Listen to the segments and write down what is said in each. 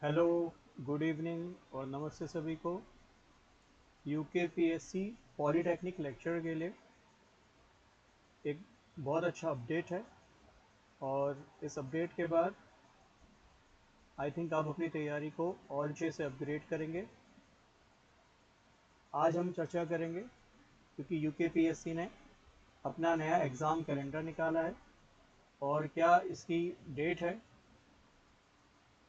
Hello, good evening और नमस्ते सभी को। यूकेपीएससी पॉलीटेक्निक लेक्चर के लिए एक बहुत अच्छा अपडेट है और इस अपडेट के बाद आई थिंक आप अपनी तैयारी को और अच्छे से अपग्रेड करेंगे। आज हम चर्चा करेंगे क्योंकि यूकेपीएससी ने अपना नया एग्ज़ाम कैलेंडर निकाला है और क्या इसकी डेट है,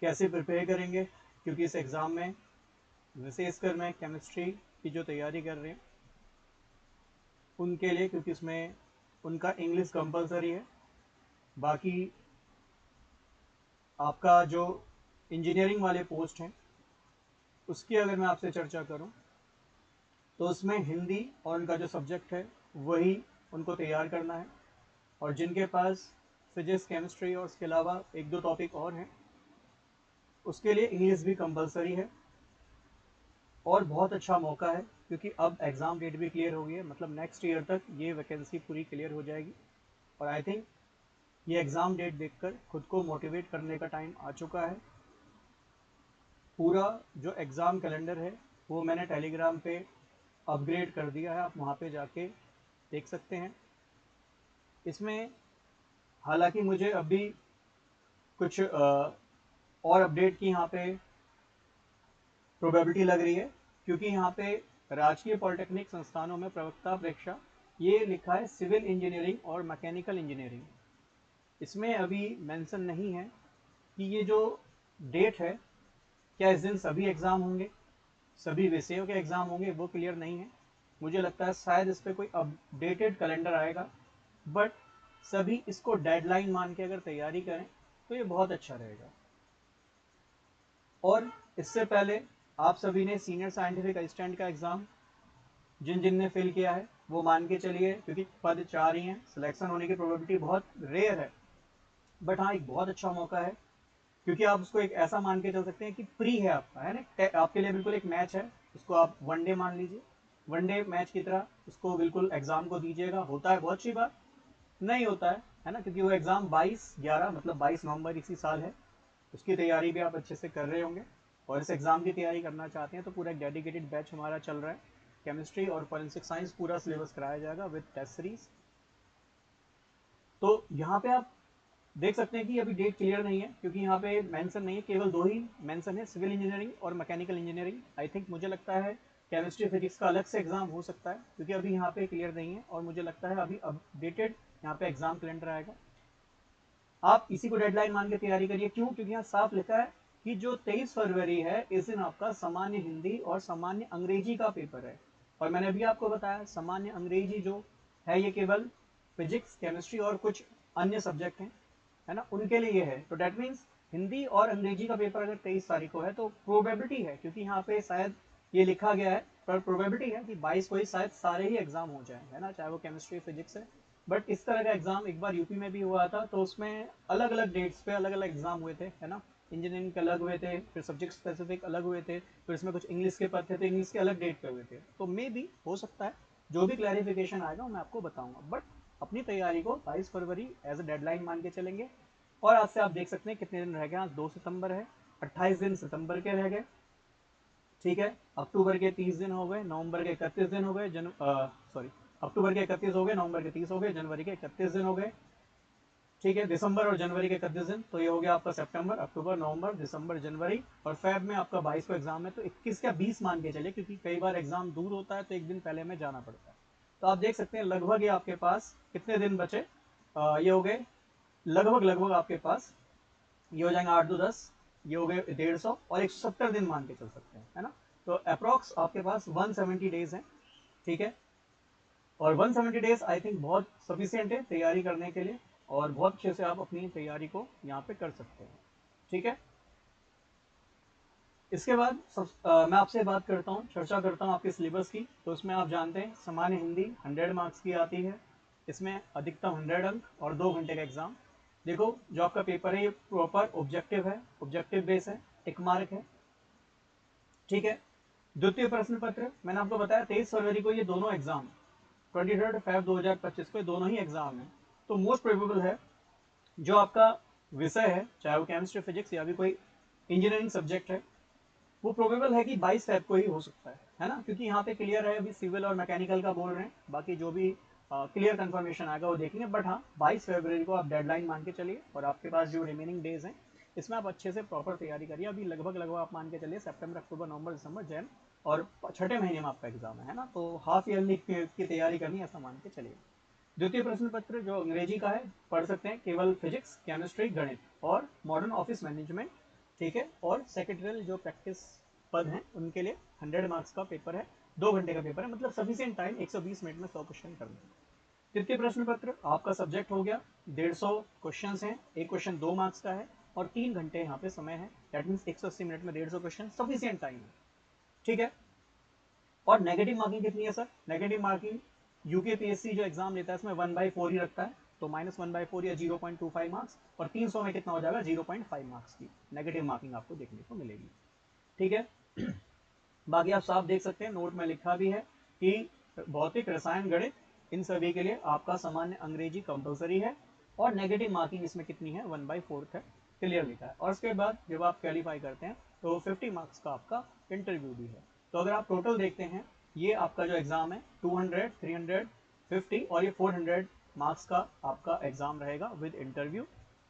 कैसे प्रिपेयर करेंगे, क्योंकि इस एग्ज़ाम में विशेषकर मैं केमिस्ट्री की जो तैयारी कर रहे हैं उनके लिए, क्योंकि इसमें उनका इंग्लिश कंपलसरी है। बाकी आपका जो इंजीनियरिंग वाले पोस्ट हैं उसकी अगर मैं आपसे चर्चा करूं तो उसमें हिंदी और उनका जो सब्जेक्ट है वही उनको तैयार करना है, और जिनके पास फिजिक्स केमिस्ट्री और उसके अलावा एक दो टॉपिक और हैं उसके लिए इंग्लिश भी कंपलसरी है। और बहुत अच्छा मौका है क्योंकि अब एग्ज़ाम डेट भी क्लियर हो गई है, मतलब नेक्स्ट ईयर तक ये वैकेंसी पूरी क्लियर हो जाएगी। और आई थिंक ये एग्ज़ाम डेट देखकर खुद को मोटिवेट करने का टाइम आ चुका है। पूरा जो एग्ज़ाम कैलेंडर है वो मैंने टेलीग्राम पे अपग्रेड कर दिया है, आप वहाँ पे जाके देख सकते हैं। इसमें हालांकि मुझे अभी कुछ और अपडेट की यहाँ पे प्रोबेबिलिटी लग रही है, क्योंकि यहाँ पे राजकीय पॉलिटेक्निक संस्थानों में प्रवक्ता परीक्षा ये लिखा है सिविल इंजीनियरिंग और मैकेनिकल इंजीनियरिंग। इसमें अभी मेंशन नहीं है कि ये जो डेट है क्या इस दिन सभी एग्ज़ाम होंगे, सभी विषयों के एग्ज़ाम होंगे, वो क्लियर नहीं है। मुझे लगता है शायद इस पर कोई अपडेटेड कैलेंडर आएगा, बट सभी इसको डेडलाइन मान के अगर तैयारी करें तो ये बहुत अच्छा रहेगा। और इससे पहले आप सभी ने सीनियर साइंटिफिक असिस्टेंट का एग्ज़ाम जिन जिन ने फिल किया है वो मान के चलिए, क्योंकि पद 4 ही हैं, सिलेक्शन होने की प्रोबेबिलिटी बहुत रेयर है, बट हाँ एक बहुत अच्छा मौका है, क्योंकि आप उसको एक ऐसा मान के चल सकते हैं कि प्री है आपका, है ना, आपके लिए बिल्कुल एक मैच है। उसको आप वनडे मान लीजिए, वनडे मैच की तरह उसको बिल्कुल एग्जाम को दीजिएगा। होता है बहुत अच्छी बात, नहीं होता है ना, क्योंकि वो एग्जाम 22/11 मतलब 22 नवंबर इसी साल है। उसकी तैयारी भी आप अच्छे से कर रहे होंगे, और इस एग्जाम की तैयारी करना चाहते हैं तो पूरा एक डेडिकेटेड बैच हमारा चल रहा है। केमिस्ट्री और फॉरेंसिक साइंस पूरा सिलेबस कराया जाएगा विद टेस्ट सीरीज। तो यहाँ पे आप देख सकते हैं कि अभी डेट क्लियर नहीं है, क्योंकि यहाँ पे मेंशन नहीं है, केवल दो ही मेंशन है, सिविल इंजीनियरिंग और मैकेनिकल इंजीनियरिंग। आई थिंक मुझे लगता है केमिस्ट्री फिजिक्स का अलग से एग्जाम हो सकता है, क्योंकि अभी यहाँ पे क्लियर नहीं है, और मुझे लगता है अभी अपडेटेड यहाँ पे एग्जाम कैलेंडर आएगा। आप इसी को डेडलाइन मान के तैयारी करिए। क्यों? क्योंकि यहाँ साफ लिखा है कि जो 23 फरवरी है इस दिन आपका सामान्य हिंदी और सामान्य अंग्रेजी का पेपर है। और मैंने अभी आपको बताया सामान्य अंग्रेजी जो है ये केवल फिजिक्स केमिस्ट्री और कुछ अन्य सब्जेक्ट हैं, है ना, उनके लिए है। तो डेट मीन्स हिंदी और अंग्रेजी का पेपर अगर 23 तारीख को है तो प्रोबेबिलिटी है, क्योंकि यहाँ पे शायद ये लिखा गया है, पर प्रोबेबिलिटी है कि 22 को ही शायद सारे ही एग्जाम हो जाए, है ना, चाहे वो केमिस्ट्री फिजिक्स है। बट इस तरह का एग्जाम एक बार यूपी में भी हुआ था, तो उसमें अलग अलग डेट्स पे अलग अलग एग्जाम हुए थे, है ना। इंजीनियरिंग के अलग हुए थे, फिर सब्जेक्ट स्पेसिफिक अलग हुए थे, फिर इसमें कुछ इंग्लिश के पद थे तो इंग्लिश के अलग डेट पे हुए थे। तो मे भी हो सकता है जो भी क्लैरिफिकेशन आएगा मैं आपको बताऊंगा, बट अपनी तैयारी को 22 फरवरी एज अ डेडलाइन मान के चलेंगे। और आज से आप देख सकते हैं कितने दिन रह गए। आज 2 सितंबर है, 28 दिन सितंबर के रह गए, ठीक है। अक्टूबर के 30 दिन हो गए, नवंबर के 31 दिन हो गए, सॉरी, अक्टूबर के 31 हो गए, नवंबर के 30 हो गए, जनवरी के 31 दिन हो गए, ठीक है। दिसंबर और जनवरी के 31 दिन, तो ये हो गया आपका सितंबर, अक्टूबर, नवंबर, दिसंबर, जनवरी। और फेब में आपका 22 को एग्जाम है, तो 21 का 20 मान के चलिए, क्योंकि कई बार एग्जाम दूर होता है तो एक दिन पहले में जाना पड़ता है। तो आप देख सकते हैं लगभग ये आपके पास कितने दिन बचे, ये हो गए लगभग लगभग आपके पास ये हो जाएंगे 8 2 10, ये हो गए 150 और 170 दिन मान के चल सकते हैं, है ना। तो अप्रोक्स आपके पास 170 डेज हैं, ठीक है। और 170 डेज आई थिंक बहुत सफिशियंट है तैयारी करने के लिए, और बहुत अच्छे से आप अपनी तैयारी को यहाँ पे कर सकते हैं, ठीक है। इसके बाद मैं आपसे बात करता हूँ, चर्चा करता हूँ आपके सिलेबस की। तो इसमें आप जानते हैं सामान्य हिंदी 100 मार्क्स की आती है, इसमें अधिकतम 100 अंक और 2 घंटे का एग्जाम। देखो जो आपका पेपर है ये प्रॉपर ऑब्जेक्टिव है, ऑब्जेक्टिव बेस है, 1 मार्क है, ठीक है। द्वितीय प्रश्न पत्र मैंने आपको बताया 23 फरवरी को ये दोनों एग्जाम, 23 फेब 2025 को दोनों ही एग्जाम है। तो मोस्ट प्रोबेबल है जो आपका विषय है, चाहे वो केमिस्ट्री फिजिक्स या भी कोई इंजीनियरिंग सब्जेक्ट वो प्रोबेबल है कि 22 फेब को ही हो सकता है ना, क्योंकि यहाँ पे क्लियर है, अभी सिविल और मैकेनिकल का बोल रहे हैं, बाकी जो भी क्लियर कंफर्मेशन आएगा वो देखेंगे। बट हाँ 22 फरवरी को आप डेडलाइन मान के चलिए, और आपके पास जो रिमेनिंग डेज हैं इसमें आप अच्छे से प्रॉपर तैयारी करिए। अभी लगभग आप मान के चलिए सितंबर, अक्टूबर, नवंबर, दिसंबर, जैन और छठे महीने में आपका एग्जाम है ना, तो हाफ ईयरली की तैयारी करनी है ऐसा मान के चलिए। द्वितीय प्रश्न पत्र जो अंग्रेजी का है पढ़ सकते हैं, केवल फिजिक्स, केमिस्ट्री, गणित और मॉडर्न ऑफिस मैनेजमेंट, ठीक है। और सेक्रेटरियल जो प्रैक्टिस पद हैं उनके लिए 100 मार्क्स का पेपर है, 2 घंटे का पेपर है, मतलब सफिशिएंट टाइम 120 मिनट में 100 क्वेश्चन करना है। तृतीय प्रश्न पत्र आपका सब्जेक्ट हो गया, 150 क्वेश्चन हैं, एक क्वेश्चन 2 मार्क्स का है और 3 घंटे यहाँ पे समय है, दैट मीन्स 180 मिनट में 150 क्वेश्चन, सफिशिएंट टाइम है, ठीक है। और नेगेटिव मार्किंग कितनी है सर? नेगेटिव मार्किंग यूकेपीएससी जो एग्जाम लेता है इसमें 1/4 ही रखता है, तो -1/4 या 0.25 मार्क्स, और 300 में कितना हो जाएगा? 0.5 मार्क्स की नेगेटिव मार्किंग आपको देखने को मिलेगी, ठीक है। बाकी आप साफ देख सकते हैं, नोट में लिखा भी है कि भौतिक, रसायन, गणित इन सभी के लिए आपका सामान्य अंग्रेजी कंपलसरी है, और नेगेटिव मार्किंग इसमें कितनी है? 1/4 है, क्लियर लिखा है। और उसके बाद जब आप क्वालिफाई करते हैं तो 50 मार्क्स का आपका इंटरव्यू भी है। तो अगर आप टोटल देखते हैं, ये आपका जो एग्जाम है 200, 350 और ये 400 मार्क्स का आपका एग्जाम रहेगा विद इंटरव्यू,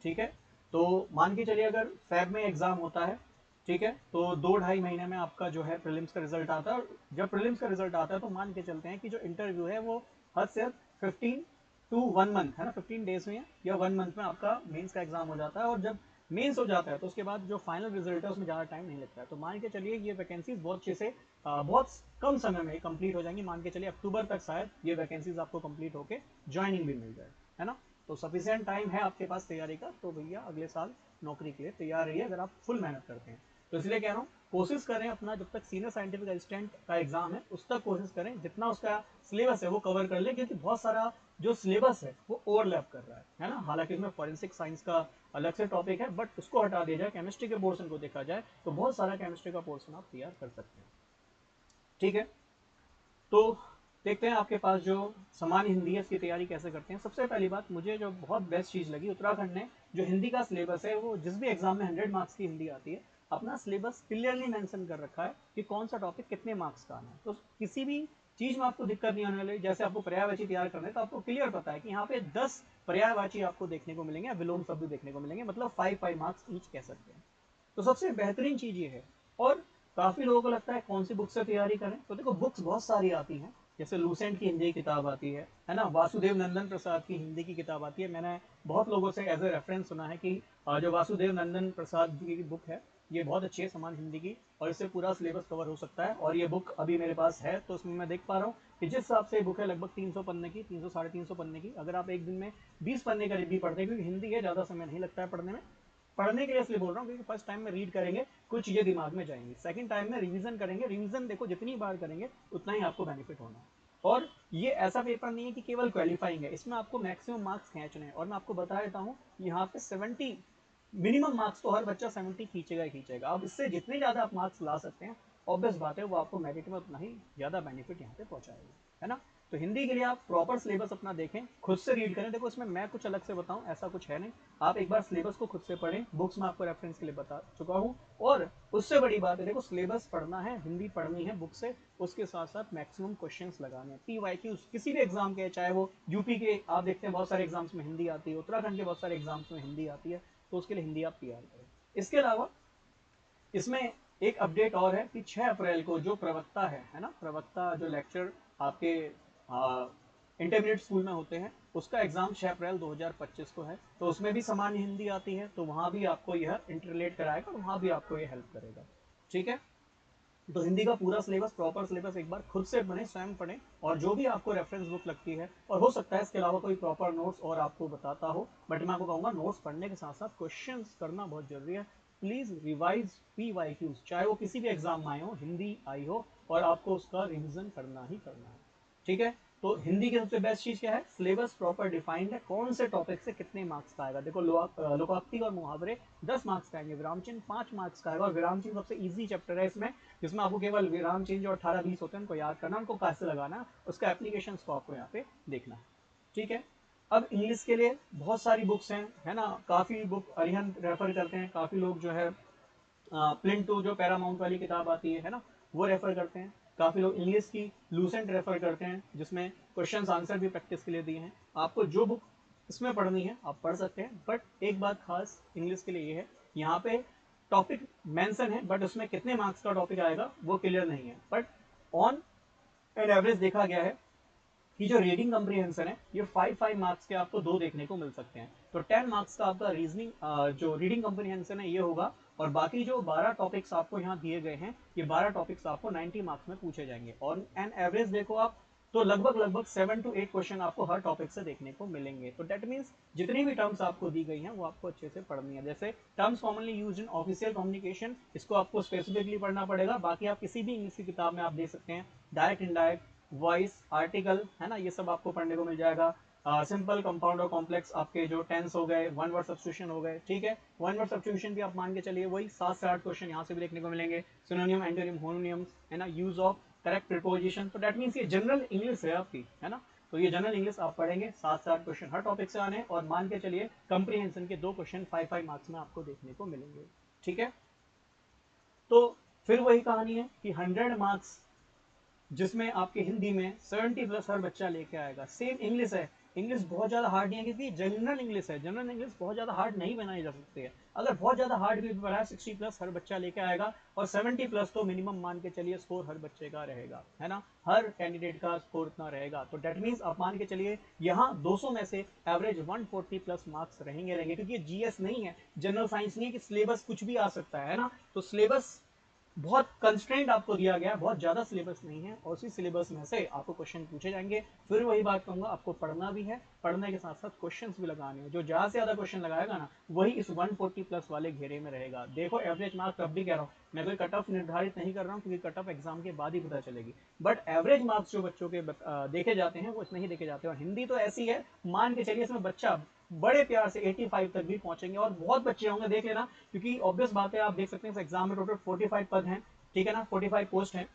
ठीक है। तो मान के चलिए अगर फेब में एग्जाम होता है, ठीक है, तो 2-2.5 महीने में आपका जो है प्रीलिम्स का रिजल्ट आता है, और जब प्रीलिम्स का रिजल्ट आता है तो मान के चलते हैं कि जो इंटरव्यू है वो हद से हद 15 to 1 मंथ है ना, 15 डेज में या 1 मंथ में आपका मेंस का एग्जाम हो जाता है, और जब मेंस हो जाता है तो उसके बाद जो फाइनल रिजल्ट है उसमें ज़्यादा टाइम नहीं लगता है। तो मान के चलिए ये वैकेंसीज बहुत अच्छे से बहुत कम समय में कंप्लीट हो जाएंगी, मान के चलिए अक्टूबर तक शायद ये वैकेंसीज आपको कंप्लीट होकर ज्वाइनिंग भी मिल जाए, है ना। तो सफिशिएंट टाइम है आपके पास तैयारी का, तो भैया अगले साल नौकरी के लिए तैयार रहिए अगर आप फुल मेहनत करते हैं। तो इसलिए कह रहा हूँ कोशिश करें अपना, जब तक सीनियर साइंटिफिक असिस्टेंट का एग्जाम है उस तक कोशिश करें जितना उसका सिलेबस है वो कवर कर ले, क्योंकि बहुत सारा जो सिलेबस है वो ओवरलैप कर रहा है ना। हालांकि इसमें फॉरेंसिक साइंस का अलग से टॉपिक है, बट उसको हटा दिया जाए, केमिस्ट्री के पोर्शन को देखा जाए तो बहुत सारा केमिस्ट्री का पोर्शन आप तैयार कर सकते हैं, ठीक है। तो देखते हैं आपके पास जो सामान्य हिंदी है इसकी तैयारी कैसे करते हैं। सबसे पहली बात मुझे जो बहुत बेस्ट चीज़ लगी, उत्तराखंड ने जो हिंदी का सिलेबस है वो जिस भी एग्जाम में 100 मार्क्स की हिंदी आती है अपना सिलेबस क्लियरली मेंशन कर रखा है कि कौन सा टॉपिक कितने मार्क्स का आना है। तो किसी भी चीज़ में आपको दिक्कत नहीं होने वाली। जैसे आपको पर्यायवाची तैयार करना है तो आपको क्लियर पता है कि यहाँ पे 10 पर्यायवाची आपको देखने को मिलेंगे, विलोम शब्द देखने को मिलेंगे, मतलब 5 मार्क्स ईच कह सकते हैं। तो सबसे बेहतरीन चीज़ ये है। और काफ़ी लोगों को लगता है कौन सी बुक से तैयारी करें, तो देखो बुक्स बहुत सारी आती हैं, जैसे लूसेंट की हिंदी की किताब आती है ना, वासुदेव नंदन प्रसाद की हिंदी की किताब आती है। मैंने बहुत लोगों से एज ए रेफरेंस सुना है कि जो वासुदेव नंदन प्रसाद जी की बुक है ये बहुत अच्छी है सामान्य हिंदी की, और इससे पूरा सिलेबस कवर हो सकता है। और ये बुक अभी मेरे पास है, तो उसमें मैं देख पा रहा हूँ कि जिस हिसाब से बुक है लगभग 300 पन्ने की, 300 साढ़े 300 पन्ने की, अगर आप एक दिन में 20 पन्ने का भी पढ़ते हैं, क्योंकि हिंदी है ज़्यादा समय नहीं लगता है पढ़ने में, पढ़ने के लिए इसलिए बोल रहा हूँ क्योंकि फर्स्ट टाइम में रीड करेंगे कुछ चीज़ें दिमाग में जाएंगी, सेकंड टाइम में रिवीजन करेंगे, रिवीजन देखो जितनी बार करेंगे उतना ही आपको बेनिफिट होना है। और ये ऐसा पेपर नहीं है कि केवल क्वालिफाइंग है, इसमें आपको मैक्सिमम मार्क्स खींचने हैं। और मैं आपको बता देता हूँ यहाँ पे 70 मिनिमम मार्क्स तो हर बच्चा 70 खींचेगा ही खींचेगा। अब इससे जितने ज़्यादा आप मार्क्स ला सकते हैं ऑब्वियस बात है वो आपको मेरिट में उतना ही ज़्यादा बेनिफिट यहाँ पे पहुँचाएगा, है ना। तो हिंदी के लिए आप प्रॉपर सिलेबस अपना देखें, खुद से रीड करें। देखो इसमें मैं कुछ अलग से बताऊं ऐसा कुछ है नहीं, आप एक बार सिलेबस को खुद से पढ़ें, बुक्स में आपको रेफरेंस के लिए बता चुका हूं। और उससे बड़ी बात है, देखो सिलेबस पढ़ना है, हिंदी पढ़नी है बुक से, उसके साथ साथ मैक्सिमम क्वेश्चंस लगाने हैं, पीवाईक्यूज किसी भी एग्जाम के, चाहे वो यूपी के आप देखते हैं बहुत सारे एग्जाम्स में हिंदी आती है, उत्तराखंड के बहुत सारे एग्जाम्स में हिंदी आती है, तो उसके लिए हिंदी आप तैयार करें। इसके अलावा इसमें एक अपडेट और है कि 6 अप्रैल को जो प्रवक्ता है ना, प्रवक्ता जो लेक्चर आपके इंटरमीडिएट स्कूल में होते हैं उसका एग्जाम 6 अप्रैल 2025 को है। तो उसमें भी सामान्य हिंदी आती है, तो वहाँ भी आपको यह इंटरलेट कराएगा और वहाँ भी आपको यह हेल्प करेगा, ठीक है। तो हिंदी का पूरा सिलेबस, प्रॉपर सिलेबस एक बार खुद से पढ़ें, स्वयं पढ़ें, और जो भी आपको रेफरेंस बुक लगती है, और हो सकता है इसके अलावा कोई प्रॉपर नोट्स और आपको बताता हो, बट मैं आपको कहूँगा नोट्स पढ़ने के साथ साथ क्वेश्चंस करना बहुत जरूरी है। प्लीज रिवाइज पीवाईक्यूज, चाहे वो किसी भी एग्जाम में आए हो, हिंदी आई हो, और आपको उसका रिविजन करना ही करना है, ठीक है। तो हिंदी की सबसे बेस्ट चीज क्या है, सिलेबस प्रॉपर डिफाइंड है, कौन से टॉपिक से कितने मार्क्स का आएगा। देखो लोकोक्ति और मुहावरे 10 मार्क्स का आएंगे, विराम चिन्ह 5 मार्क्स का आएगा, और विराम चिन्ह सबसे इजी चैप्टर है इसमें, जिसमें आपको केवल विराम चिन्ह जो 18-20 होते हैं उनको याद करना, उनको कैसे लगाना, उसका एप्लीकेशन को आपको यहाँ पे देखना है, ठीक है। अब इंग्लिश के लिए बहुत सारी बुक्स हैं, है ना, काफ़ी बुक अरिहंत रेफर करते हैं, काफ़ी लोग जो है प्लिंटू जो पैरामाउंट वाली किताब आती है ना, वो रेफर करते हैं। काफ़ी लोग इंग्लिश की लूसेंट रेफर करते हैं, जिसमें क्वेश्चन आंसर भी प्रैक्टिस के लिए दिए हैं। आपको जो बुक इसमें पढ़नी है आप पढ़ सकते हैं, बट एक बात खास इंग्लिश के लिए ये है, यहाँ पे टॉपिक मेंशन है बट उसमें कितने मार्क्स का टॉपिक आएगा वो क्लियर नहीं है। बट ऑन एन एवरेज देखा गया है कि जो रीडिंग कम्प्रीहेंशन है ये 5 मार्क्स के आपको 2 देखने को मिल सकते हैं। तो 10 मार्क्स का आपका रीजनिंग जो रीडिंग कम्प्रीहेंशन है ये होगा, और बाकी जो 12 टॉपिक्स आपको यहाँ दिए गए हैं ये 12 टॉपिक्स आपको 90 मार्क्स में पूछे जाएंगे। और एन एवरेज देखो आप तो लगभग 7 to 8 क्वेश्चन आपको हर टॉपिक से देखने को मिलेंगे। तो डेट मीन्स जितनी भी टर्म्स आपको दी गई हैं वो आपको अच्छे से पढ़नी है। जैसे terms commonly used in official communication, इसको आपको स्पेसिफिकली पढ़ना पड़ेगा। बाकी आप किसी भी इंग्लिश की किताब में आप देख सकते हैं डायरेक्ट इनडायरेक्ट, वॉइस, आर्टिकल, है ना, ये सब आपको पढ़ने को मिल जाएगा। सिंपल, कंपाउंड और कॉम्प्लेक्स आपके जो टेंस हो गए, वन वर्ड सब्स्टिट्यूशन हो गए, ठीक है। वन वर्ड सब्स्टिट्यूशन भी आप मान के चलिए वही 7 से 8 क्वेश्चन यहाँ से भी देखने को मिलेंगे। सिनोनिम, एंटोनिम, होमोनिम्स, है ना, यूज ऑफ करेक्ट प्रीपोजिशन। तो दैट मीन्स ये जनरल इंग्लिश है आपकी, है ना। तो ये जनरल इंग्लिश आप पढ़ेंगे, 7 से 8 क्वेश्चन हर टॉपिक से आने, और मान के चलिए कंप्रीहेंशन के 2 क्वेश्चन 5 मार्क्स में आपको देखने को मिलेंगे, ठीक है। तो फिर वही कहानी है कि 100 मार्क्स जिसमें आपके हिंदी में 70+ हर बच्चा लेके आएगा। सेम इंग्लिश है, इंग्लिश बहुत ज़्यादा हार्ड नहीं है क्योंकि जनरल इंग्लिश है। जनरल इंग्लिश बहुत ज़्यादा हार्ड नहीं बनाई जा सकती है। अगर बहुत ज़्यादा हार्ड भी बनाया 60+ हर बच्चा लेके आएगा, और 70+ तो मिनिमम मान के चलिए स्कोर हर बच्चे का रहेगा, है ना, हर कैंडिडेट का स्कोर इतना रहेगा। तो डेट मीन्स आप मान के चलिए यहाँ 200 में से एवरेज 140+ मार्क्स रहेंगे, क्योंकि जीएस नहीं है, जनरल साइंस नहीं है कि सिलेबस कुछ भी आ सकता है ना। तो सिलेबस बहुत कंस्ट्रेंट आपको दिया गया है, बहुत ज़्यादा सिलेबस नहीं है, और उसी सिलेबस में से आपको क्वेश्चन पूछे जाएंगे। फिर वही बात कहूँगा, आपको पढ़ना भी है, पढ़ने के साथ साथ क्वेश्चंस भी लगाने हैं। जो ज़्यादा से ज़्यादा क्वेश्चन लगाएगा ना वही इस 140+ वाले घेरे में रहेगा। देखो एवरेज मार्क्स तब भी कह रहा हूँ, मैं कोई कट ऑफ निर्धारित नहीं कर रहा हूँ, क्योंकि कट ऑफ एग्जाम के बाद ही पता चलेगी। बट एवरेज मार्क्स जो बच्चों के देखे जाते हैं वो इतने ही देखे जाते हैं। और हिंदी तो ऐसी है, मान के चलिए इसमें बच्चा बड़े प्यार से 85 तक भी पहुंचेंगे, और बहुत बच्चे होंगे, देख लेना, क्योंकि ऑब्वियस बात है, आप देख सकते हैं इस एग्जाम में टोटल 45 पद हैं, ठीक है ना, 45 पोस्ट हैं।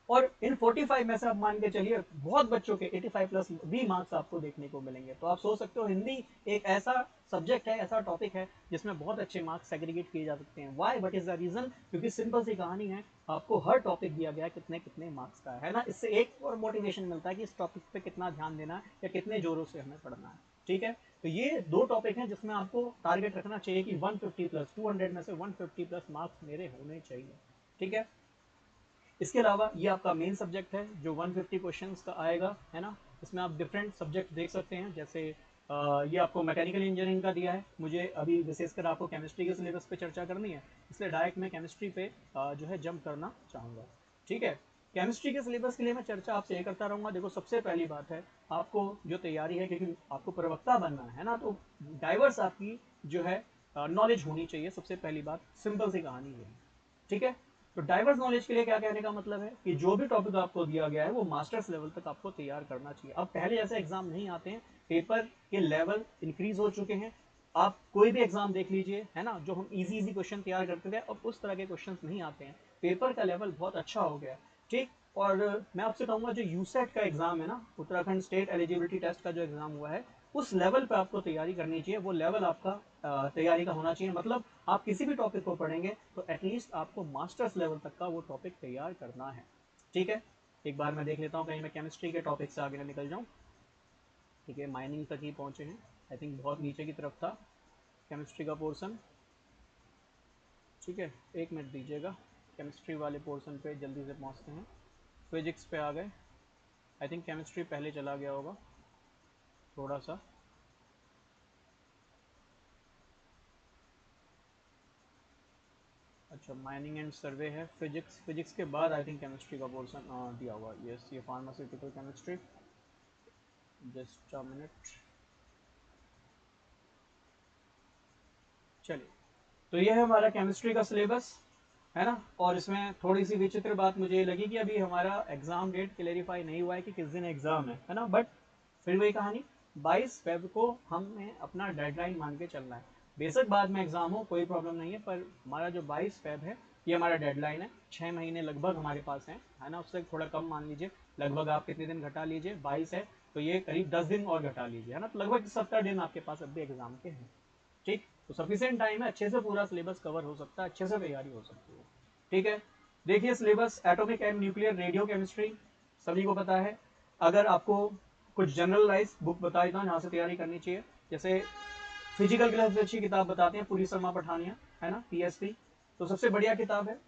और इन 45 में से आप मान के चलिए बहुत बच्चों के 85+ भी मार्क्स आपको देखने को मिलेंगे। तो आप सोच सकते हो हिंदी एक ऐसा सब्जेक्ट है, ऐसा टॉपिक है जिसमें बहुत अच्छे मार्क्स सेग्रीगेट किए जा सकते हैं। Why, what is the reason? क्योंकि सिंपल सी कहानी है, आपको हर टॉपिक दिया गया कितने कितने मार्क्स का है ना। इससे एक और मोटिवेशन मिलता है कि इस टॉपिक पे कितना ध्यान देना है या कितने जोरों से हमें पढ़ना है, ठीक है। तो ये 2 टॉपिक हैं जिसमें आपको टारगेट रखना चाहिए कि 150+, 200 में से 150+ मार्क्स मेरे होने चाहिए, ठीक है। इसके अलावा ये आपका मेन सब्जेक्ट है जो 150 क्वेश्चंस का आएगा, है ना। इसमें आप डिफरेंट सब्जेक्ट देख सकते हैं, जैसे ये आपको मैकेनिकल इंजीनियरिंग का दिया है। मुझे अभी विशेषकर आपको केमिस्ट्री के सिलेबस पे चर्चा करनी है, इसलिए डायरेक्ट मैं केमिस्ट्री पे जो है जंप करना चाहूँगा, ठीक है। केमिस्ट्री के सिलेबस के लिए मैं चर्चा आपसे ये करता रहूँगा। देखो सबसे पहली बात है, आपको जो तैयारी है, क्योंकि आपको प्रवक्ता बनना है ना, तो डाइवर्स आपकी जो है नॉलेज होनी चाहिए। सबसे पहली बात, सिंपल सी कहानी है, ठीक है। तो डाइवर्स नॉलेज के लिए क्या कहने का मतलब है कि जो भी टॉपिक आपको दिया गया है वो मास्टर्स लेवल तक आपको तैयार करना चाहिए। अब पहले जैसे एग्जाम नहीं आते हैं, पेपर के लेवल इंक्रीज हो चुके हैं। आप कोई भी एग्जाम देख लीजिए, है ना, जो हम इजी इजी क्वेश्चन तैयार करते थे अब उस तरह के क्वेश्चन नहीं आते हैं। पेपर का लेवल बहुत अच्छा हो गया, ठीक। और मैं आपसे कहूँगा जो यूसेट का एग्जाम है ना, उत्तराखंड स्टेट एलिजिबिलिटी टेस्ट का जो एग्जाम हुआ है, उस लेवल पे आपको तैयारी करनी चाहिए। वो लेवल आपका तैयारी का होना चाहिए। मतलब आप किसी भी टॉपिक को पढ़ेंगे तो एटलीस्ट आपको मास्टर्स लेवल तक का वो टॉपिक तैयार करना है, ठीक है। एक बार मैं देख लेता हूँ कहीं मैं केमिस्ट्री के टॉपिक से आगे ना निकल जाऊँ, ठीक है। माइनिंग तक ही पहुँचे हैं, आई थिंक बहुत नीचे की तरफ था केमिस्ट्री का पोर्सन, ठीक है। एक मिनट दीजिएगा, केमिस्ट्री वाले पोर्सन पे जल्दी से पहुँचते हैं। फिजिक्स पे आ गए, आई थिंक केमिस्ट्री पहले चला गया होगा थोड़ा सा। अच्छा, माइनिंग एंड सर्वे है, फिजिक्स, फिजिक्स के बाद आई थिंक केमिस्ट्री का पोर्सन दिया हुआ। यस, ये pharmaceutical chemistry, just a minute. चलिए, तो ये है हमारा केमिस्ट्री का सिलेबस, है ना। और इसमें थोड़ी सी विचित्र बात मुझे ये लगी कि अभी हमारा एग्जाम डेट क्लेरिफाई नहीं हुआ है कि किस दिन एग्जाम है ना। बट फिर वही कहानी, 22 फेब को हमें अपना डेडलाइन मान के चलना है। बेशक बाद में एग्जाम हो कोई प्रॉब्लम नहीं है, पर हमारा जो 22 फेब है ये हमारा डेडलाइन है। 6 महीने लगभग हमारे पास हैं, है ना, उससे थोड़ा कम मान लीजिए। लगभग आप कितने दिन घटा लीजिए, 22 है तो ये करीब 10 दिन और घटा लीजिए, है ना। तो लगभग 70 दिन आपके पास अब भी एग्जाम के हैं, ठीक। तो सफिशिएंट टाइम है, अच्छे से पूरा सिलेबस कवर हो सकता है, अच्छे से तैयारी हो सकती है। ठीक है, देखिए syllabus atomic and nuclear radio chemistry सभी को पता है। अगर आपको कुछ जनरलाइज बुक बता देता हूँ जहाँ से तैयारी करनी चाहिए, जैसे फिजिकल की सबसे अच्छी किताब बताते हैं पूरी शर्मा पठानिया, है ना, पीएसपी, तो सबसे बढ़िया किताब है,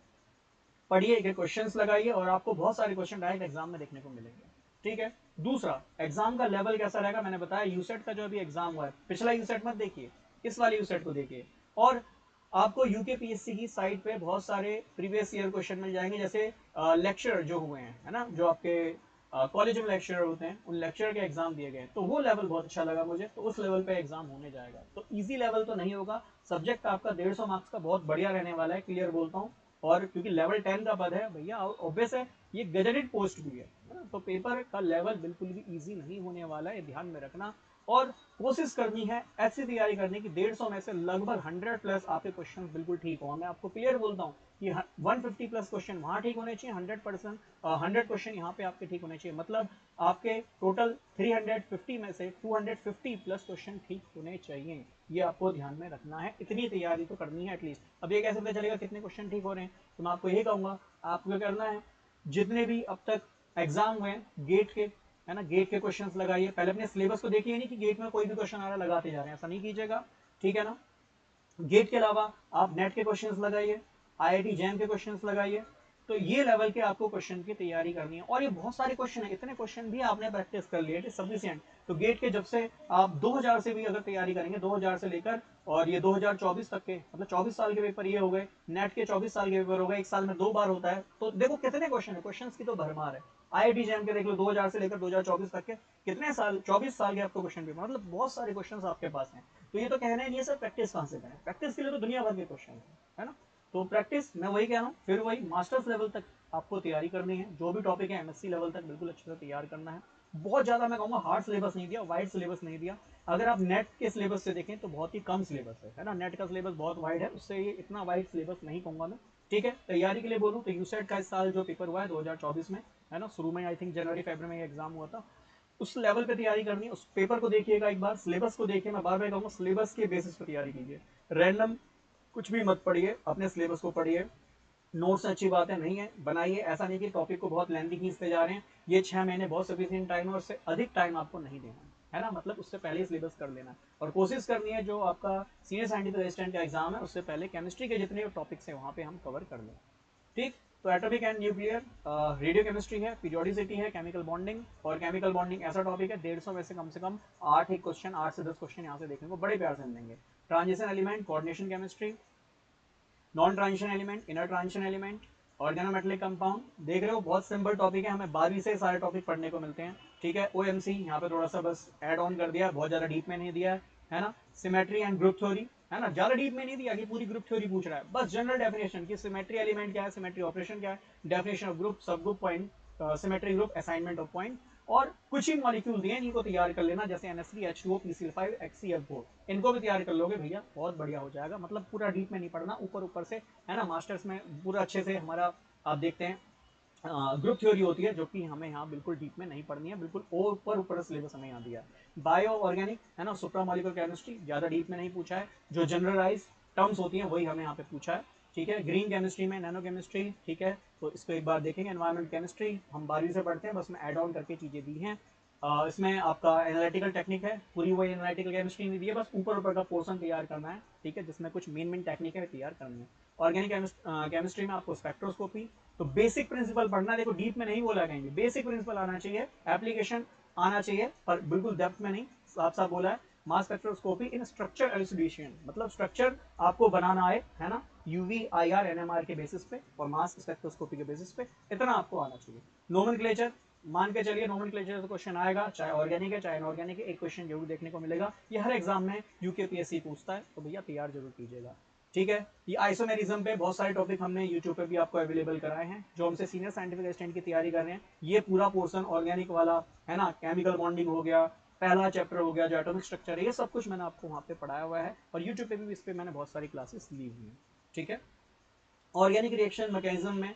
पढ़िए, क्वेश्चंस लगाइए और आपको बहुत सारे क्वेश्चन डायरेक्ट एग्जाम में देखने को मिलेंगे। ठीक है, दूसरा एग्जाम का लेवल कैसा रहेगा, मैंने बताया यूसेट का जो अभी एग्जाम हुआ है, पिछला यूसेट मत देखिए, इस वाले यूसेट को देखिए, और आपको यूकेपीएससी की साइट पे बहुत सारे प्रीवियस ईयर क्वेश्चन मिल जाएंगे, जैसे लेक्चर जो हुए हैं, है ना, जो आपके कॉलेज में लेक्चर होते हैं, उन लेक्चर के एग्जाम दिए गए, तो वो लेवल बहुत अच्छा लगा मुझे, तो उस लेवल पे एग्जाम होने जाएगा। तो इजी लेवल तो नहीं होगा, सब्जेक्ट आपका 150 मार्क्स का बहुत बढ़िया रहने वाला है, क्लियर बोलता हूँ, और क्योंकि लेवल 10 का पद है भैया, ऑब्वियस है ये गजेटेड पोस्ट भी है ना, तो पेपर का लेवल बिल्कुल भी इजी नहीं होने वाला है, ध्यान में रखना। और कोशिश करनी है ऐसी तैयारी करने की 150 में से लगभग 100 प्लस आपके क्वेश्चन बिल्कुल ठीक हो। मैं आपको क्लियर बोलता हूँ कि 150 प्लस क्वेश्चन वहां ठीक होने चाहिए, 100% 100 क्वेश्चन यहाँ पे आपके ठीक होने चाहिए, मतलब आपके टोटल 350 में से 250 प्लस क्वेश्चन ठीक होने चाहिए, ये आपको ध्यान में रखना है, इतनी तैयारी तो करनी है एटलीस्ट। अब ये कैसे पता चलेगा कितने क्वेश्चन ठीक हो रहे हैं, तो मैं आपको यही कहूंगा, आपको क्या करना है, जितने भी अब तक एग्जाम हुए गेट के, है ना, गेट के क्वेश्चंस लगाइए, पहले अपने सिलेबस को देखिए, नहीं कि गेट में कोई भी क्वेश्चन आ रहा है लगाते जा रहे हैं, ऐसा नहीं कीजिएगा, ठीक है ना। गेट के अलावा आप नेट के क्वेश्चंस लगाइए, आईआईटी जैम के क्वेश्चंस लगाइए, तो ये लेवल के आपको क्वेश्चन की तैयारी करनी है, और ये बहुत सारे क्वेश्चन है, इतने क्वेश्चन भी आपने प्रैक्टिस कर लिए सफिशिएंट। तो गेट के जब से आप 2000 से भी अगर तैयारी करेंगे, 2000 से लेकर और ये 2024 तक के, मतलब 24 साल के पेपर ये हो गए, नेट के 24 साल के पेपर हो गए, एक साल में 2 बार होता है, तो देखो कितने क्वेश्चन है, क्वेश्चन की तो भरमार है। आईआईटी जैम के देख लो 2000 से लेकर 2024 तक के कितने साल, 24 साल के आपको क्वेश्चन पेपर, मतलब बहुत सारे क्वेश्चन आपके पास हैं। तो ये तो कहना ही नहीं है सर प्रैक्टिस कहाँ से करें, प्रैक्टिस के लिए तो दुनिया भर के क्वेश्चन है ना। तो प्रैक्टिस मैं वही कह रहा हूँ, फिर वही मास्टर्स लेवल तक आपको तैयारी करनी है, जो भी टॉपिक है एमएससी लेवल तक बिल्कुल अच्छे से तैयार करना है। बहुत ज्यादा मैं कहूँगा हार्ड सिलेबस नहीं दिया, वाइड सिलेबस नहीं दिया। अगर आप नेट के सिलेबस से देखें तो बहुत ही कम सिलेबस है ना, नेट का सिलेबस बहुत वाइड है, उससे ये इतना वाइड सिलेबस नहीं कहूंगा मैं। ठीक है, तैयारी के लिए बोलूँ तो यूसेट का इस साल जो पेपर हुआ है 2024 में, है ना, शुरू में आई थिंक जनवरी फरवरी में एग्जाम हुआ था, उस लेवल पे तैयारी करनी है, उस पेपर को देखिएगा एक बार, सिलेबस को देखिए, मैं बार बार कहूँगा सिलेबस के बेसिस पर तैयारी कीजिए, रैंडम कुछ भी मत पढ़िए, अपने सिलेबस को पढ़िए। नोट्स अच्छी बात है, नहीं है बनाइए, ऐसा नहीं कि टॉपिक को बहुत लेंथी खींचते जा रहे हैं, ये 6 महीने बहुत सफिशिएंट टाइम है, और उससे अधिक टाइम आपको नहीं देना है ना, मतलब उससे पहले ही सिलेबस कर लेना, और कोशिश करनी है जो आपका सीनियर साइंटिफिक असिस्टेंट का एग्जाम है उससे पहले केमिस्ट्री के जितने टॉपिक्स हैं वहाँ पे हम कवर कर लें। ठीक, तो atomic and nuclear radio chemistry है, पीरियोडिसिटी है, केमिकल बॉन्डिंग, और केमिकल बॉन्डिंग ऐसा टॉपिक है 150 में से कम 8 एक क्वेश्चन, 8 से 10 क्वेश्चन यहाँ से देखने को बड़े प्यार से मिलेंगे। Transition element, coordination chemistry, non transition element, inner transition element, organometallic compound, देख रहे हो बहुत सिंपल टॉपिक है, हमें 12वीं से सारे टॉपिक पढ़ने को मिलते हैं। ठीक है, ओएमसी यहाँ पे थोड़ा सा बस ऐड ऑन कर दिया, बहुत ज्यादा डीप में नहीं दिया है ना। सिमेट्री एंड ग्रुप थ्योरी, है ना, ज्यादा डीप में नहीं दिया कि पूरी ग्रुप थ्योरी पूछ रहा है, बस जनरल डेफिनेशन की सिमेट्री एलिमेंट क्या है, सिमेट्री ऑपरेशन क्या है, डेफिनेशन ऑफ ग्रुप, सब group point, symmetry group, assignment of point, और कुछ ही मॉलिक्यूल दिए इनको तैयार कर लेना, जैसे NH3 H2O PCl5 HCl4, इनको भी तैयार कर लोगे भैया बहुत बढ़िया हो जाएगा, मतलब पूरा डीप में नहीं पढ़ना, ऊपर ऊपर से, है ना। मास्टर्स में पूरा अच्छे से हमारा आप देखते हैं ग्रुप थ्योरी होती है, जो कि हमें यहाँ बिल्कुल डीप में नहीं पढ़नी है, बिल्कुल ऊपर ऊपर सिलेबस हमें यहाँ दिया है। बायो ऑर्गेनिक, है ना, सुप्रामोलिकुलर केमिस्ट्री, ज्यादा डीप में नहीं पूछा है, जो जनरलाइज टर्म्स होती हैं वही हमें यहाँ पे पूछा है। ठीक है, ग्रीन केमिस्ट्री में नैनो केमिस्ट्री, ठीक है, तो इसको एक बार देखेंगे। एनवायरमेंट केमिस्ट्री हम 12वीं से पढ़ते हैं, बस में एड ऑन करके चीजें दी हैं। इसमें आपका एनालिटिकल टेक्निक है, पूरी वही एनालिटिकल केमिस्ट्री नहीं दी है, बस ऊपर ऊपर का पोर्सन तैयार करना है, ठीक है, जिसमें कुछ मेन टेक्निक है तैयार करनी है। ऑर्गेनिक केमिस्ट्री में आपको स्पेक्ट्रोस्कोपी, तो बेसिक प्रिंसिपल पढ़ना, देखो डीप में नहीं बोला कहेंगे, बेसिक प्रिंसिपल आना चाहिए, एप्लीकेशन आना चाहिए, पर बिल्कुल डेप्थ में नहीं, साफ साफ बोला है। मास स्पेक्ट्रोस्कोपी इन स्ट्रक्चर एलुसिडेशन, मतलब स्ट्रक्चर आपको बनाना है ना, यूवी IR NMR के बेसिस पे और मास स्पेक्ट्रोस्कोपी के बेसिस पे, इतना आपको आना चाहिए। नोमेनक्लेचर मान के चलिए, नोमेनक्लेचर से क्वेश्चन आएगा, चाहे ऑर्गेनिक है चाहे इनऑर्गेनिक है, एक क्वेश्चन जरूर देखने को मिलेगा, ये हर एग्जाम में यूकेपीएससी पूछता है, तो भैया तैयार जरूर कीजिएगा। ठीक है, ये आइसोमेरिज्म पे बहुत सारे टॉपिक हमने यूट्यूब पे भी आपको अवेलेबल कराए हैं, जो हमसे सीनियर साइंटिफिक असिस्टेंट की तैयारी कर रहे हैं, ये पूरा पोर्शन ऑर्गेनिक वाला, है ना, केमिकल बॉन्डिंग हो गया, पहला चैप्टर हो गया जो एटॉमिक स्ट्रक्चर है, ये सब कुछ मैंने आपको वहाँ पे पढ़ाया हुआ है, और यूट्यूब पे भी इस पे मैंने बहुत सारी क्लासेस ली हुई हैं। ठीक है, ऑर्गेनिक रिएक्शन मैकेनिज्म में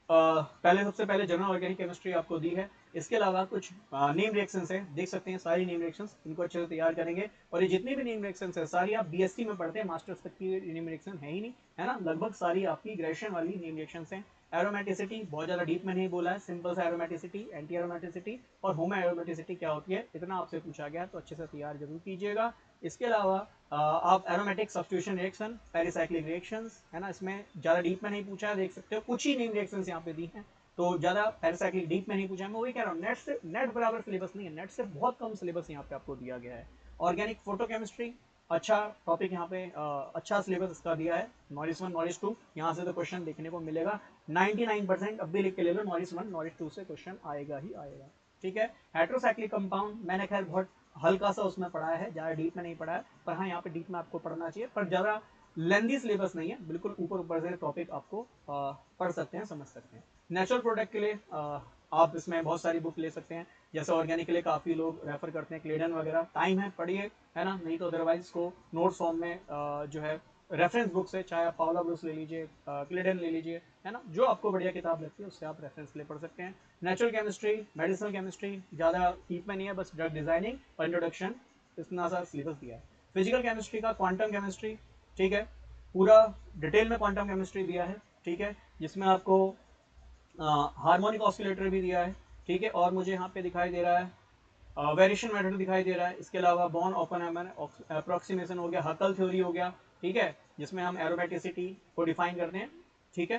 पहले सबसे पहले जनरल ऑर्गेनिक केमिस्ट्री आपको दी है। इसके अलावा कुछ नेम रिएक्शंस है, देख सकते हैं सारी नेम रिएक्शंस, इनको अच्छे से तैयार करेंगे। और ये जितनी भी नेम रिएक्शंस है सारी आप बीएससी में पढ़ते हैं, मास्टर्स तक की नेम रिएक्शन है ही नहीं, है ना, लगभग सारी आपकी ग्रेजुएशन वाली नेम रिएक्शंस हैं। एरोमेटिसिटी बहुत ज़्यादा डीप में नहीं बोला है, सिंपल सा एरोमेटिसिटी, एंटी एरोमेटिसिटी और होमो एरोमेटिसिटी क्या होती है इतना आपसे पूछा गया, तो अच्छे से तैयार जरूर कीजिएगा। इसके अलावा आप aromatic substitution reaction, pericyclic reactions, है ना, इसमें ज़्यादा डीप में नहीं पूछा है, देख सकते हो कुछ ही नेम रिएक्शंस यहाँ पे दी हैं, तो ज़्यादा पेरिसाइक्लिक डीप में नहीं पूछा है। मैं वही कह रहा हूँ, नेट से नेट बराबर सिलेबस नहीं है, नेट से बहुत कम सिलेबस यहाँ पे आपको दिया गया है। ऑर्गेनिक फोटोकेमिस्ट्री अच्छा टॉपिक यहाँ पे, अच्छा सिलेबस इसका दिया है। नॉरिस 1 नॉरिस 2 यहाँ से तो क्वेश्चन देखने को मिलेगा 99%, अब भी लिख के ले लो, नॉरिस 1 नॉरिस 2 से क्वेश्चन आएगा ही आएगा। ठीक है, हेट्रोसाइक्लिक कंपाउंड मैंने खैर बहुत हल्का सा उसमें पढ़ा है, ज़्यादा डीप में नहीं पढ़ा है, पर हाँ यहाँ पे डीप में आपको पढ़ना चाहिए, पर ज़्यादा लेंदी सिलेबस नहीं है, बिल्कुल ऊपर ऊपर से टॉपिक आपको पढ़ सकते हैं, समझ सकते हैं। नेचुरल प्रोडक्ट के लिए आप इसमें बहुत सारी बुक ले सकते हैं, जैसे ऑर्गेनिक के लिए काफ़ी लोग रेफर करते हैं क्लेडन वगैरह, टाइम है पढ़िए, है ना, नहीं तो अदरवाइज इसको नोट्स फॉर्म में जो है रेफरेंस बुक से, चाहे आप पाउला ब्रूस ले लीजिए, क्लेडन ले लीजिए, है ना, जो आपको बढ़िया किताब लगती है उससे आप रेफरेंस ले पढ़ सकते हैं। नेचुरल केमिस्ट्री, मेडिसिनल केमिस्ट्री ज़्यादा डीप में नहीं है, बस ड्रग डिजाइनिंग और इंट्रोडक्शन, इतना सा सिलेबस दिया है। फिजिकल केमिस्ट्री का क्वांटम केमिस्ट्री, ठीक है, पूरा डिटेल में क्वांटम केमिस्ट्री दिया है, ठीक है, जिसमें आपको हार्मोनिक ऑसिलेटर भी दिया है, ठीक है, और मुझे यहाँ पे दिखाई दे रहा है वेरिएशन मेथड दिखाई दे रहा है। इसके अलावा बॉर्न ओपेनहाइमर अप्रोक्सीमेशन हो गया, हकल थ्योरी हो गया, ठीक है, जिसमें हम एरोमेटिसिटी को डिफाइन करते हैं, ठीक है,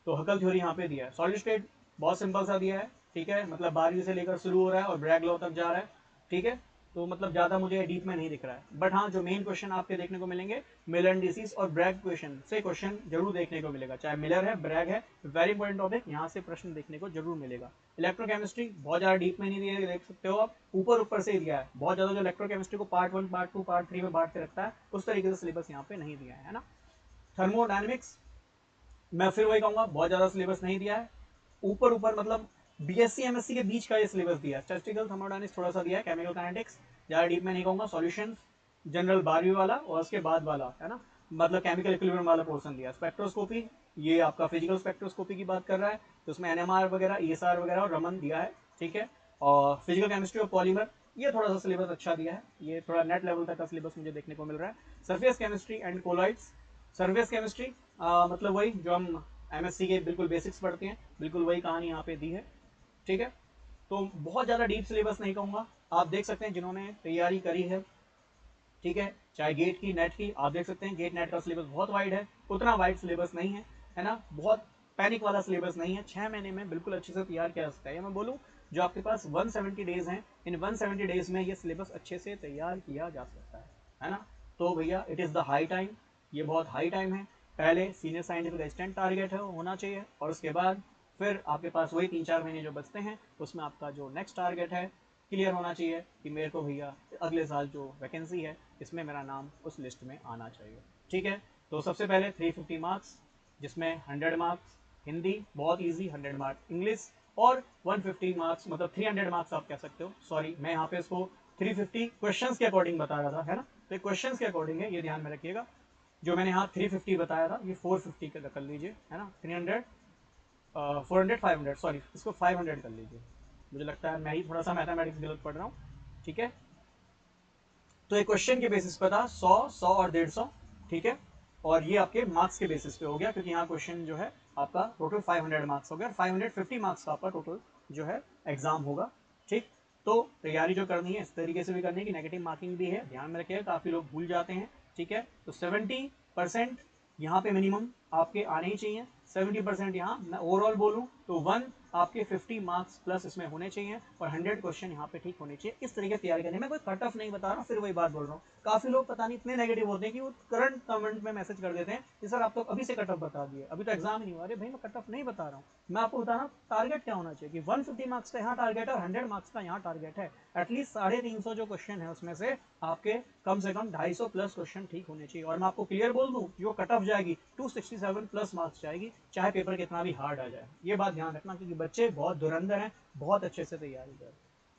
तो हकल थ्योरी यहाँ पे दिया है। सॉलिड स्टेट बहुत सिंपल सा दिया है, ठीक है, मतलब 12वीं से लेकर शुरू हो रहा है और ब्रैग लॉ तक जा रहा है, ठीक है, तो मतलब ज़्यादा मुझे डीप में नहीं दिख रहा है। बट हाँ, जो मेन क्वेश्चन आपके देखने को मिलेंगे मिलर डिसीज और ब्रैग क्वेश्चन से क्वेश्चन जरूर देखने को मिलेगा, चाहे मिलर है ब्रैग है, वेरी इंपॉर्टेंट टॉपिक, यहाँ से प्रश्न देखने को जरूर मिलेगा। इलेक्ट्रोकेमिस्ट्री बहुत ज़्यादा डीप में नहीं दिया, देख सकते हो आप, ऊपर ऊपर से दिया है, बहुत ज़्यादा जो इलेक्ट्रोकेमिस्ट्री को पार्ट 1 पार्ट 2 पार्ट 3 में बांट के रखता है उस तरीके से सिलेबस यहाँ पे नहीं दिया है ना। थर्मोडायनेमिक्स मैं फिर वही कहूँगा, बहुत ज़्यादा सिलेबस नहीं दिया है, ऊपर ऊपर मतलब बीएससी एमएससी के बीच का ये सिलेबस दिया है। स्टैटिस्टिकल थर्मोडायनेमिक्स थोड़ा सा दिया है, केमिकल काइनेटिक्स ज़्यादा डीप में नहीं कहूँगा, सॉल्यूशन जनरल 12वीं वाला और उसके बाद वाला, है ना, मतलब केमिकल इक्विलिब्रियम वाला पोर्शन दिया। स्पेक्ट्रोस्कोपी ये आपका फिजिकल स्पेक्ट्रोस्कोपी की बात कर रहा है, तो उसमें एनएमआर वगैरह, ईएसआर वगैरह और रमन दिया है, ठीक है, और फिजिकल केमिस्ट्री और पॉलीमर ये थोड़ा सा सिलेबस अच्छा दिया है, ये थोड़ा नेट लेवल तक का सिलेबस मुझे देखने को मिल रहा है। Surface chemistry and colloids, surface chemistry मतलब वही जो हम एमएससी के बिल्कुल बेसिक्स पढ़ते हैं, बिल्कुल वही कहानी यहाँ पे दी है, ठीक है, तो बहुत ज़्यादा डीप सिलेबस नहीं कहूँगा, आप देख सकते हैं जिन्होंने तैयारी करी है, ठीक है, चाहे गेट की नेट की, आप देख सकते हैं गेट नेट का सिलेबस बहुत वाइड है, उतना वाइड सिलेबस नहीं है, है ना, बहुत पैनिक वाला सिलेबस नहीं है, 6 महीने में बिल्कुल अच्छे से तैयार किया जा सकता है। या मैं बोलूँ जो आपके पास 170 डेज हैं, इन 170 डेज में ये सिलेबस अच्छे से तैयार किया जा सकता है ना, तो भैया it is the high time, ये बहुत हाई टाइम है। पहले सीनियर साइंटिफिक असिस्टेंट टारगेट है होना चाहिए, और उसके बाद फिर आपके पास वही 3-4 महीने जो बचते हैं उसमें आपका जो नेक्स्ट टारगेट है क्लियर होना चाहिए कि मेरे को भैया अगले साल जो वैकेंसी है इसमें मेरा नाम उस लिस्ट में आना चाहिए, ठीक है। तो सबसे पहले 350 मार्क्स, जिसमें 100 मार्क्स हिंदी बहुत इजी, 100 मार्क्स इंग्लिश, और 150 मार्क्स मतलब 300 मार्क्स आप कह सकते हो, सॉरी मैं यहाँ पे इसको 350 क्वेश्चंस के अकॉर्डिंग बता रहा था, है ना, तो क्वेश्चंस के अकॉर्डिंग है, ये ध्यान में रखिएगा, जो मैंने यहाँ 350 बताया था ये 450 का कर लीजिए, है ना, 300 400 500 सॉरी इसको 500 कर लीजिए, मुझे लगता है मैं ही थोड़ा सा मैथमेटिक्स गलत पढ़ रहा हूँ, ठीक है। तो एक क्वेश्चन के बेसिस पर था 100 100 और 150, ठीक है, और ये आपके मार्क्स के बेसिस पे हो गया, क्योंकि यहाँ क्वेश्चन जो है आपका टोटल 500 मार्क्स हो गया, 550 मार्क्स का आपका टोटल जो है एग्जाम होगा, ठीक। तो तैयारी जो करनी है इस तरीके से भी करनी है कि नेगेटिव मार्किंग भी है, ध्यान में रखिएगा, काफ़ी लोग भूल जाते हैं, ठीक है, तो 70% यहाँ पे मिनिमम आपके आने ही चाहिए, 70% यहाँ मैं ओवरऑल बोलूँ तो 1 आपके 50 मार्क्स प्लस इसमें होने चाहिए, और 100 क्वेश्चन यहाँ पे ठीक होने चाहिए, इस तरीके से तैयारी करनी। मैं कोई कट ऑफ नहीं बता रहा हूँ, फिर वही बात बोल रहा हूँ, काफी लोग पता नहीं इतने नेगेटिव होते हैं कि वो करंट कमेंट में मैसेज कर देते हैं कि सर आप तो अभी से कट ऑफ बता दिए, अभी तो एग्जाम ही नहीं हुआ। अरे भाई मैं कट ऑफ नहीं बता रहा हूँ, मैं आपको बता रहा हूँ टारगेट क्या होना चाहिए कि 150 मार्क्स का यहाँ टारगेट है और 100 मार्क्स का यहाँ टारगेट है, एटलीस्ट 350 जो क्वेश्चन है उसमें से आपके कम से कम 250 प्लस क्वेश्चन ठीक होने चाहिए। और मैं आपको क्लियर बोल दूं, जो कट ऑफ जाएगी 267 प्लस मार्क्स जाएगी, चाहे पेपर कितना भी हार्ड आ जाए, ये बात ध्यान रखना, क्योंकि बच्चे बहुत धुरंधर हैं, बहुत अच्छे से तैयारी कर,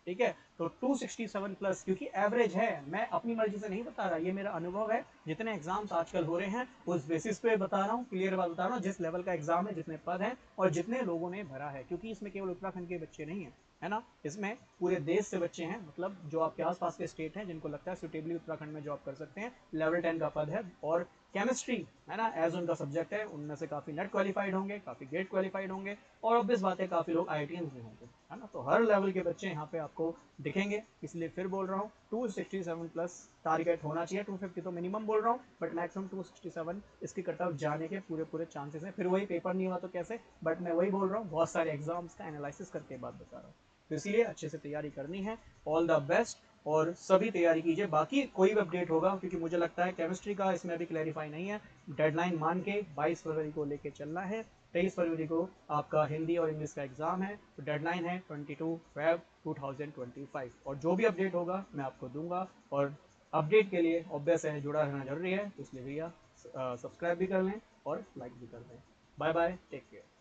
ठीक है। तो 267 प्लस, क्योंकि एवरेज है, मैं अपनी मर्जी से नहीं बता रहा, ये मेरा अनुभव है, जितने एग्जाम्स आजकल हो रहे हैं उस बेसिस पे बता रहा हूँ, क्लियर बात बता रहा हूँ, जिस लेवल का एग्जाम है, जितने पद हैं और जितने लोगों ने भरा है, क्योंकि इसमें केवल उत्तराखंड के बच्चे नहीं है, है ना, इसमें पूरे देश से बच्चे हैं, मतलब जो आपके आसपास के स्टेट हैं जिनको लगता है सुटेबली उत्तराखंड में जॉब कर सकते हैं, लेवल 10 का पद है। और केमिस्ट्री है ना, एज उनका सब्जेक्ट है, उनमें से काफी नेट क्वालिफाइड होंगे, काफी गेट क्वालिफाइड होंगे, और ऑब्वियस बात है काफी लोग IITians भी होंगे, है ना। तो हर लेवल के बच्चे यहाँ पे आपको दिखेंगे, इसलिए फिर बोल रहा हूँ 267 प्लस टारगेट होना चाहिए। 250 तो मिनिमम बोल रहा हूँ, बट मैक्सिमम 267 इसकी कट ऑफ जाने के पूरे पूरे चांसेस हैं। फिर वही पेपर नहीं हुआ तो कैसे, बट मैं वही बोल रहा हूँ, बहुत सारे एग्जाम्स का एनालिसिस करके बात बता रहा हूँ, तो इसलिए अच्छे से तैयारी करनी है। ऑल द बेस्ट, और सभी तैयारी कीजिए। बाकी कोई भी अपडेट होगा, क्योंकि मुझे लगता है केमिस्ट्री का इसमें अभी क्लैरिफाई नहीं है, डेडलाइन मान के 22 फरवरी को लेके चलना है। 23 फरवरी को आपका हिंदी और इंग्लिश का एग्जाम है, तो डेडलाइन है 22 फेब 2025, और जो भी अपडेट होगा मैं आपको दूंगा। और अपडेट के लिए ऑब्वियस है जुड़ा रहना जरूरी है, तो इसलिए भैया सब्सक्राइब भी कर लें और लाइक भी कर लें। Bye bye, take care.